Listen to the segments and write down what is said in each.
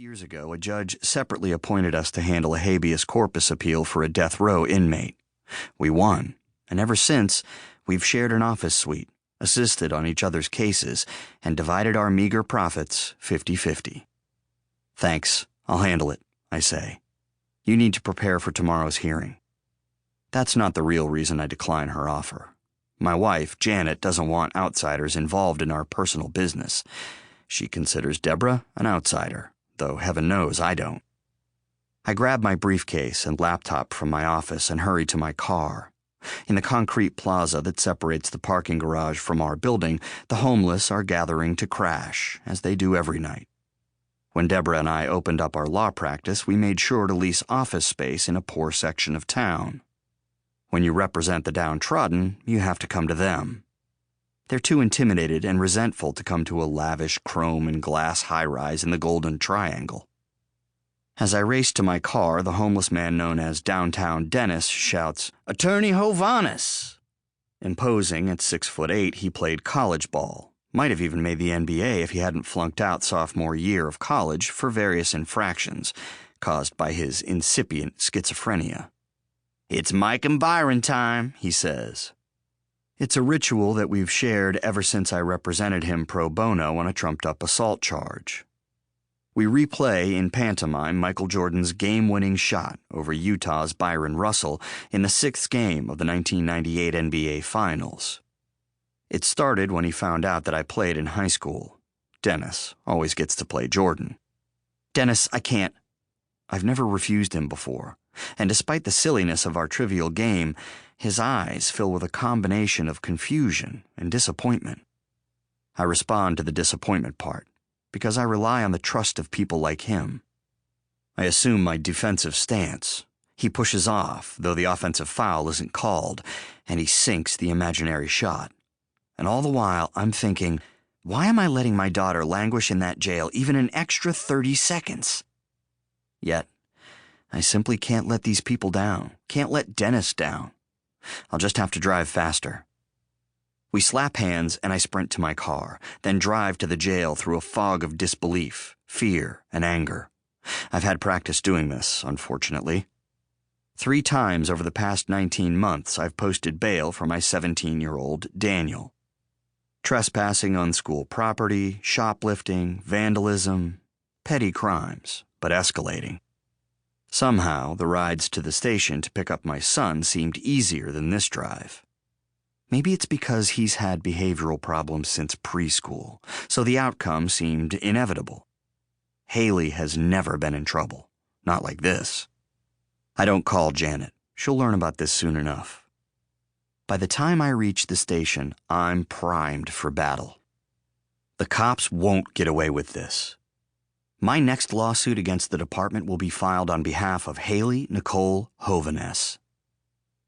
6 years ago, a judge separately appointed us to handle a habeas corpus appeal for a death row inmate. We won, and ever since, we've shared an office suite, assisted on each other's cases, and divided our meager profits 50-50. Thanks, I'll handle it, I say. You need to prepare for tomorrow's hearing. That's not the real reason I decline her offer. My wife, Janet, doesn't want outsiders involved in our personal business. She considers Deborah an outsider, though heaven knows I don't. I grab my briefcase and laptop from my office and hurry to my car. In the concrete plaza that separates the parking garage from our building, the homeless are gathering to crash, as they do every night. When Deborah and I opened up our law practice, we made sure to lease office space in a poor section of town. When you represent the downtrodden, you have to come to them. They're too intimidated and resentful to come to a lavish chrome and glass high-rise in the Golden Triangle. As I race to my car, the homeless man known as Downtown Dennis shouts, "Attorney Hovanes!" Imposing at 6'8", he played college ball. Might have even made the NBA if he hadn't flunked out sophomore year of college for various infractions caused by his incipient schizophrenia. "It's Mike and Byron time," he says. It's a ritual that we've shared ever since I represented him pro bono on a trumped-up assault charge. We replay in pantomime Michael Jordan's game-winning shot over Utah's Byron Russell in the 6th game of the 1998 NBA Finals. It started when he found out that I played in high school. Dennis always gets to play Jordan. "Dennis, I can't." I've never refused him before, and despite the silliness of our trivial game, his eyes fill with a combination of confusion and disappointment. I respond to the disappointment part, because I rely on the trust of people like him. I assume my defensive stance. He pushes off, though the offensive foul isn't called, and he sinks the imaginary shot. And all the while, I'm thinking, why am I letting my daughter languish in that jail even an extra 30 seconds? Yet, I simply can't let these people down, can't let Dennis down. I'll just have to drive faster. We slap hands and I sprint to my car, then drive to the jail through a fog of disbelief, fear, and anger. I've had practice doing this, unfortunately. 3 times over the past 19 months, I've posted bail for my 17-year-old Daniel. Trespassing on school property, shoplifting, vandalism, petty crimes, but escalating. Somehow, the rides to the station to pick up my son seemed easier than this drive. Maybe it's because he's had behavioral problems since preschool, so the outcome seemed inevitable. Haley has never been in trouble. Not like this. I don't call Janet. She'll learn about this soon enough. By the time I reach the station, I'm primed for battle. The cops won't get away with this. My next lawsuit against the department will be filed on behalf of Haley Nicole Hovanes.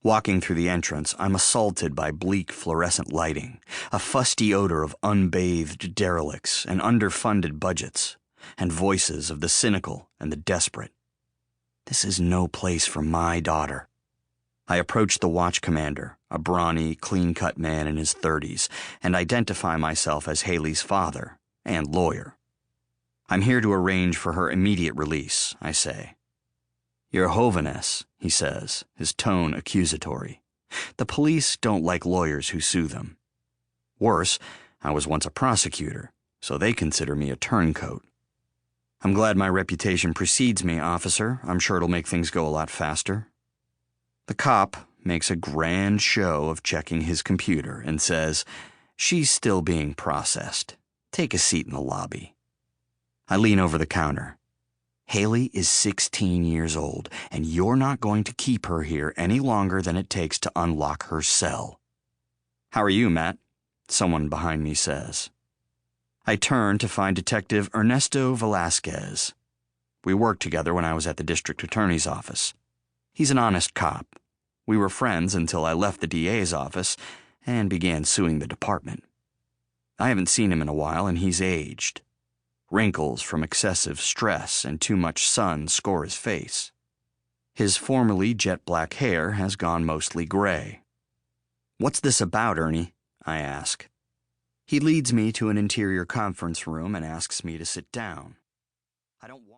Walking through the entrance, I'm assaulted by bleak fluorescent lighting, a fusty odor of unbathed derelicts and underfunded budgets, and voices of the cynical and the desperate. This is no place for my daughter. I approach the watch commander, a brawny, clean-cut man in his 30s, and identify myself as Haley's father and lawyer. "I'm here to arrange for her immediate release," I say. "You're Hovanes," he says, his tone accusatory. "The police don't like lawyers who sue them. Worse, I was once a prosecutor, so they consider me a turncoat. I'm glad my reputation precedes me, officer. I'm sure it'll make things go a lot faster." The cop makes a grand show of checking his computer and says, "She's still being processed. Take a seat in the lobby." I lean over the counter. "Haley is 16 years old, and you're not going to keep her here any longer than it takes to unlock her cell." "How are you, Matt?" someone behind me says. I turn to find Detective Ernesto Velasquez. We worked together when I was at the district attorney's office. He's an honest cop. We were friends until I left the DA's office and began suing the department. I haven't seen him in a while, and he's aged. Wrinkles from excessive stress and too much sun score his face. His formerly jet-black hair has gone mostly gray. "What's this about, Ernie?" I ask. He leads me to an interior conference room and asks me to sit down. I don't want